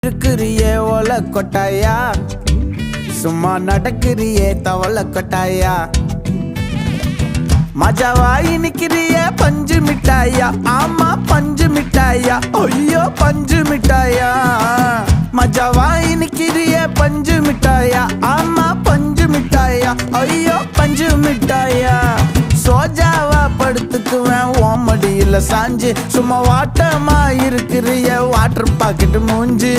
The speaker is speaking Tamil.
இருக்குறியே ஓல கொட்டாயா, சும்மா நடக்குறியே தவள கொட்டாயா. மஜாவாய் நிக்கிறிய பஞ்சு மிட்டாயா, ஆமா பஞ்சு மிட்டாயா, ஐயோ பஞ்சு மிட்டாயா. மஜாவாய் நிக்கிறிய பஞ்சு மிட்டாயா, ஆமா பஞ்சு மிட்டாயா, ஐயோ பஞ்சு மிட்டாயா. சோஜாவா படுத்துக்குவேன் ஓமடியில சாஞ்சு, சும்மா வாட்டமா இருக்கிறிய வாட்டர் பாக்கெட் மூஞ்சி.